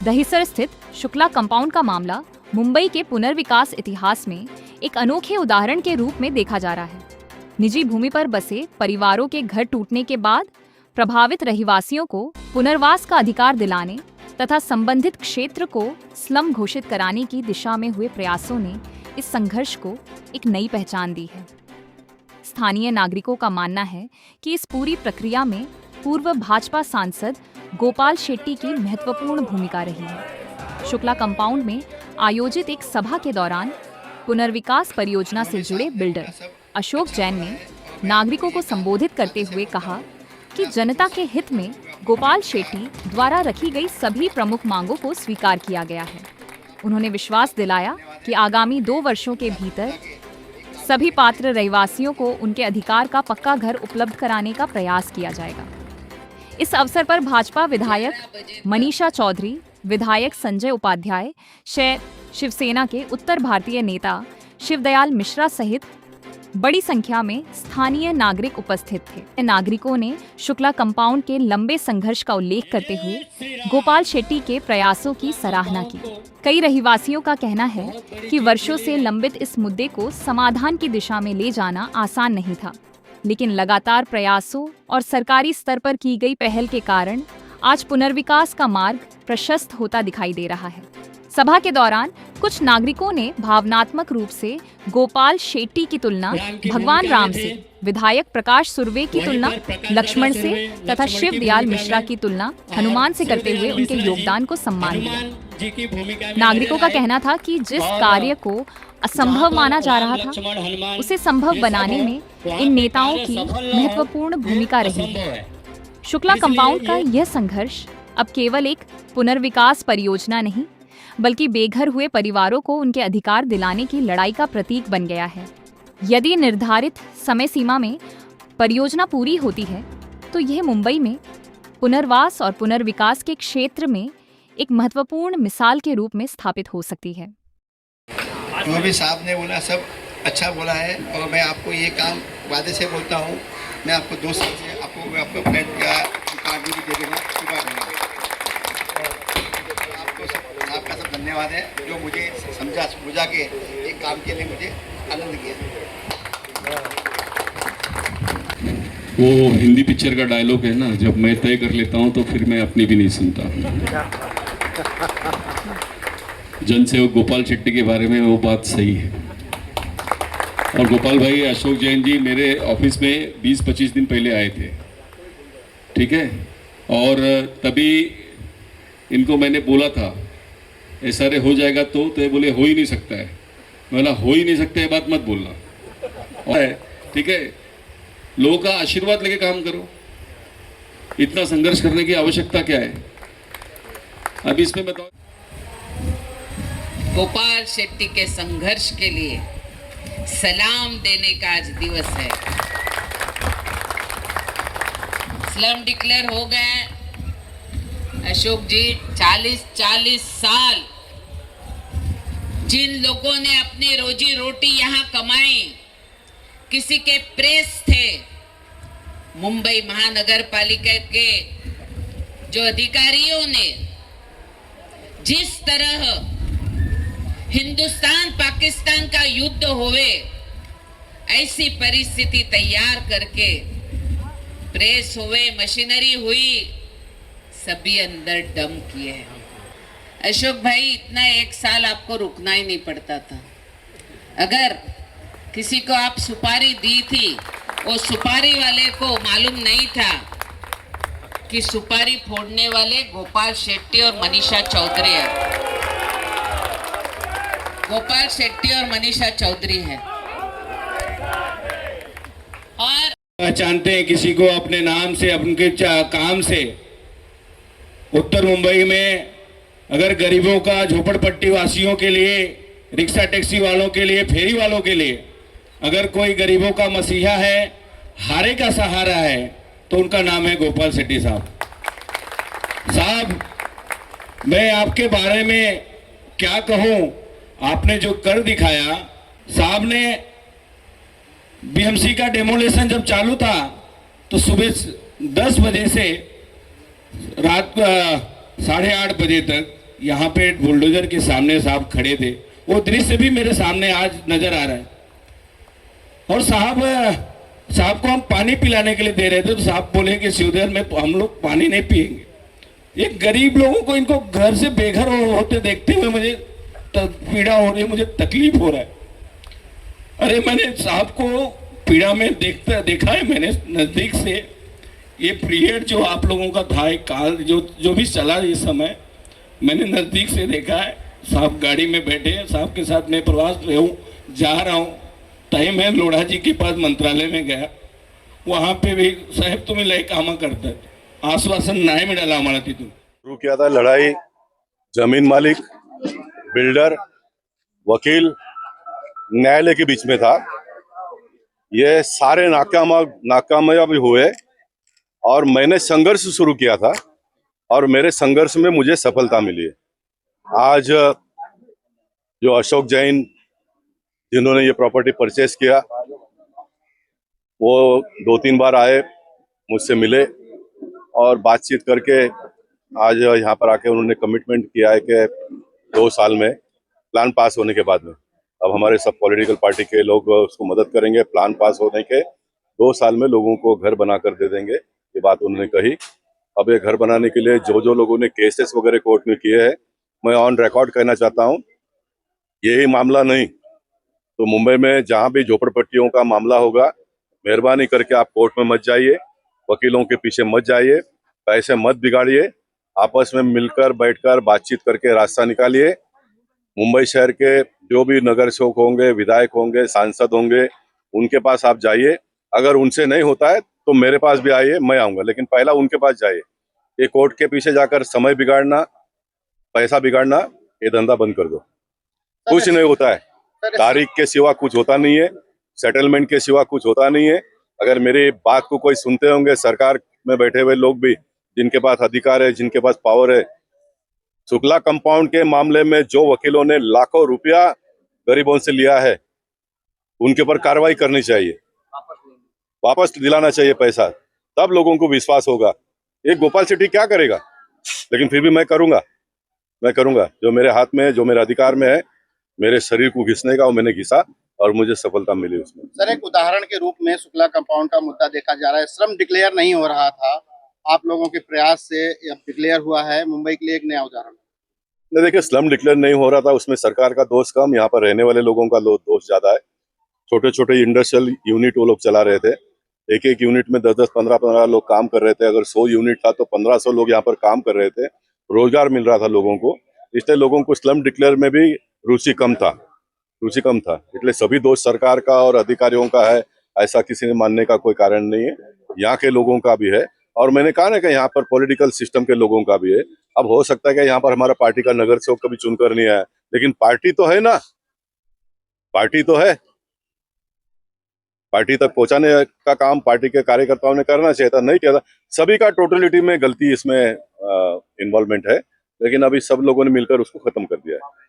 दहिसर स्थित शुक्ला कंपाउंड का मामला मुंबई के पुनर्विकास इतिहास में एक अनोखे उदाहरण के रूप में देखा जा रहा है। निजी भूमि पर बसे परिवारों के घर टूटने के बाद प्रभावित रहिवासियों को पुनर्वास का अधिकार दिलाने तथा संबंधित क्षेत्र को स्लम घोषित कराने की दिशा में हुए प्रयासों ने इस संघर्ष को एक नई पहचान दी है। स्थानीय नागरिकों का मानना है कि इस पूरी प्रक्रिया में पूर्व भाजपा सांसद गोपाल शेट्टी की महत्वपूर्ण भूमिका रही है। शुक्ला कंपाउंड में आयोजित एक सभा के दौरान पुनर्विकास परियोजना से जुड़े बिल्डर अशोक जैन ने नागरिकों को संबोधित करते हुए कहा कि जनता के हित में गोपाल शेट्टी द्वारा रखी गई सभी प्रमुख मांगों को स्वीकार किया गया है। उन्होंने विश्वास दिलाया कि आगामी 2 वर्षों के भीतर सभी पात्र रहवासियों को उनके अधिकार का पक्का घर उपलब्ध कराने का प्रयास किया जाएगा। इस अवसर पर भाजपा विधायक मनीषा चौधरी, विधायक संजय उपाध्याय, शिवसेना के उत्तर भारतीय नेता शिवदयाल मिश्रा सहित बड़ी संख्या में स्थानीय नागरिक उपस्थित थे। नागरिकों ने शुक्ला कंपाउंड के लंबे संघर्ष का उल्लेख करते हुए गोपाल शेट्टी के प्रयासों की सराहना की। कई रहिवासियों का कहना है कि वर्षों से लंबित इस मुद्दे को समाधान की दिशा में ले जाना आसान नहीं था, लेकिन लगातार प्रयासों और सरकारी स्तर पर की गई पहल के कारण आज पुनर्विकास का मार्ग प्रशस्त होता दिखाई दे रहा है। सभा के दौरान कुछ नागरिकों ने भावनात्मक रूप से गोपाल शेट्टी की तुलना भगवान राम से, विधायक प्रकाश सुर्वे की तुलना लक्ष्मण से तथा शिवदयाल मिश्रा की तुलना हनुमान से करते हुए उनके योगदान को सम्मान दिया। नागरिकों का कहना था कि जिस कार्य को असंभव माना जा रहा था, उसे संभव बनाने में इन नेताओं की महत्वपूर्ण भूमिका रही है। शुक्ला कंपाउंड का यह संघर्ष अब केवल एक पुनर्विकास परियोजना नहीं, बल्कि बेघर हुए परिवारों को उनके अधिकार दिलाने की लड़ाई का प्रतीक बन गया है। यदि निर्धारित समय सीमा में परियोजना पूरी होती है, तो यह मुंबई में पुनर्वास और पुनर्विकास के क्षेत्र में एक महत्वपूर्ण मिसाल के रूप में स्थापित हो सकती है। जो भी साहब ने बोला सब अच्छा बोला है, और मैं आपको ये काम वादे से बोलता हूँ, मैं आपको 2 साल से आपको फ्लैट का कार्ड भी दे देना, आपका सब धन्यवाद है जो मुझे समझा के एक काम के लिए मुझे आनंद किया। वो हिंदी पिक्चर का डायलॉग है ना, जब मैं तय कर लेता हूँ तो फिर मैं अपनी भी नहीं सुनता। जनसेवक गोपाल शेट्टी के बारे में वो बात सही है। और गोपाल भाई, अशोक जैन जी मेरे ऑफिस में 20-25 दिन पहले आए थे, ठीक है, और तभी इनको मैंने बोला था SRA हो जाएगा तो ये बोले हो ही नहीं सकता है। मैं बोला हो ही नहीं सकता है बात मत बोलना, और ठीक है, लोगों का आशीर्वाद लेके काम करो। इतना संघर्ष करने की आवश्यकता क्या है? अभी इसमें बताओ। गोपाल शेट्टी के संघर्ष के लिए सलाम देने का आज दिवस है। स्लम डिक्लेयर हो गए अशोक जी। 40 साल जिन लोगों ने अपनी रोजी रोटी यहाँ कमाई, किसी के प्रेस थे, मुंबई महानगर पालिका के जो अधिकारियों ने जिस तरह हिंदुस्तान पाकिस्तान का युद्ध होवे ऐसी परिस्थिति तैयार करके, प्रेस हुए, मशीनरी हुई, सभी अंदर दम किए हैं। अशोक भाई, इतना 1 साल आपको रुकना ही नहीं पड़ता था। अगर किसी को आप सुपारी दी थी, वो सुपारी वाले को मालूम नहीं था कि सुपारी फोड़ने वाले गोपाल शेट्टी और मनीषा चौधरी है। गोपाल शेट्टी और मनीषा चौधरी है। और पहचानते हैं किसी को अपने नाम से, अपने काम से। उत्तर मुंबई में अगर गरीबों का, झोपड़पट्टी वासियों के लिए, रिक्शा टैक्सी वालों के लिए, फेरी वालों के लिए अगर कोई गरीबों का मसीहा है, हारे का सहारा है, तो उनका नाम है गोपाल शेट्टी साहब। साहब, मैं आपके बारे में क्या कहूं, आपने जो कर दिखाया। साहब ने BMC का डेमोलेशन जब चालू था तो सुबह 10 बजे से रात 8:30 बजे तक यहाँ पे बुलडोजर के सामने साहब खड़े थे, वो दृश्य भी मेरे सामने आज नजर आ रहा है। और साहब को हम पानी पिलाने के लिए दे रहे थे तो साहब बोले कि शिवधर में हम लोग पानी नहीं पिएंगे। ये गरीब लोगों को इनको घर से बेघर होते देखते हुए मुझे पीड़ा हो रही है, मुझे तकलीफ हो रहा है। अरे मैंने साहब को पीड़ा में देखा है मैंने नजदीक से। ये पीरियड जो आप लोगों का था, एक काल जो भी चला इस समय, मैंने नजदीक से देखा है। साहब गाड़ी में बैठे हैं, साहब के साथ मैं प्रवास में हूँ, जा रहा हूँ। टाइम है लोढ़ा जी के पास मंत्रालय में गया, वहाँ पे भी साहेब तुम्हें लय कामा करता है, आश्वासन नाही मिळाला आम्हाला तिथून। शुरू किया था लड़ाई जमीन मालिक, बिल्डर, वकील, न्यायालय के बीच में था। ये सारे नाकामयाब हुए और मैंने संघर्ष शुरू किया था और मेरे संघर्ष में मुझे सफलता मिली है। आज जो अशोक जैन जिन्होंने ये प्रॉपर्टी परचेस किया, वो 2-3 बार आए, मुझसे मिले और बातचीत करके आज यहाँ पर आके उन्होंने कमिटमेंट किया है कि 2 साल में प्लान पास होने के बाद में अब हमारे सब पॉलिटिकल पार्टी के लोग उसको मदद करेंगे। प्लान पास होने के 2 साल में लोगों को घर बना कर दे देंगे, ये बात उन्होंने कही। अब ये घर बनाने के लिए जो लोगों ने केसेस वगैरह कोर्ट में किए हैं, मैं ऑन रिकॉर्ड कहना चाहता हूँ, यही मामला नहीं तो मुंबई में जहाँ भी झोपड़पट्टियों का मामला होगा, मेहरबानी करके आप कोर्ट में मत जाइए, वकीलों के पीछे मत जाइए, पैसे मत बिगाड़िए, आपस में मिलकर बैठकर बातचीत करके रास्ता निकालिए। मुंबई शहर के जो भी नगर सेवक होंगे, विधायक होंगे, सांसद होंगे, उनके पास आप जाइए। अगर उनसे नहीं होता है तो मेरे पास भी आइए, मैं आऊंगा, लेकिन पहला उनके पास जाइए। ये कोर्ट के पीछे जाकर समय बिगाड़ना, पैसा बिगाड़ना, ये धंधा बंद कर दो। कुछ नहीं होता है, तारीख के सिवा कुछ होता नहीं है, सेटलमेंट के सिवा कुछ होता नहीं है। अगर मेरी बात को कोई सुनते होंगे, सरकार में बैठे हुए लोग भी, जिनके पास अधिकार है, जिनके पास पावर है, शुक्ला कंपाउंड के मामले में जो वकीलों ने लाखों रुपया गरीबों से लिया है, उनके ऊपर कार्रवाई करनी चाहिए, वापस दिलाना चाहिए पैसा, तब लोगों को विश्वास होगा। ये गोपाल शेट्टी क्या करेगा, लेकिन फिर भी मैं करूंगा जो मेरे हाथ में है, जो मेरे अधिकार में है, मेरे शरीर को घिसने का, वो मैंने घिसा और मुझे सफलता मिली उसमें। सर, एक उदाहरण के रूप में शुक्ला कंपाउंड का मुद्दा देखा जा रहा है। श्रम डिक्लेयर नहीं हो रहा था, आप लोगों के प्रयास से अब डिक्लेयर हुआ है। मुंबई के लिए एक नया उदाहरण। नहीं, देखिए, स्लम डिक्लेयर नहीं हो रहा था, उसमें सरकार का दोष कम, यहाँ पर रहने वाले लोगों का दोष ज्यादा है। छोटे छोटे इंडस्ट्रियल यूनिट वो लोग चला रहे थे, एक एक यूनिट में 10-10, 15-15 लोग काम कर रहे थे। अगर 100 यूनिट था तो 1500 लोग यहाँ पर काम कर रहे थे, रोजगार मिल रहा था लोगों को। इसलिए लोगों को स्लम डिक्लेयर में भी रुचि कम था। इसलिए सभी दोष सरकार का और अधिकारियों का है, ऐसा किसी ने मानने का कोई कारण नहीं है। यहाँ के लोगों का भी है और मैंने कहा ना कि यहाँ पर पॉलिटिकल सिस्टम के लोगों का भी है। अब हो सकता है कि यहाँ पर हमारा पार्टी का नगर सेवक कभी चुनकर नहीं आया, लेकिन पार्टी तो है ना, पार्टी तो है। पार्टी तक पहुंचाने का काम पार्टी के कार्यकर्ताओं ने करना चाहिए था, नहीं किया था। सभी का टोटलिटी में गलती इसमें इन्वॉल्वमेंट है, लेकिन अभी सब लोगों ने मिलकर उसको खत्म कर दिया है।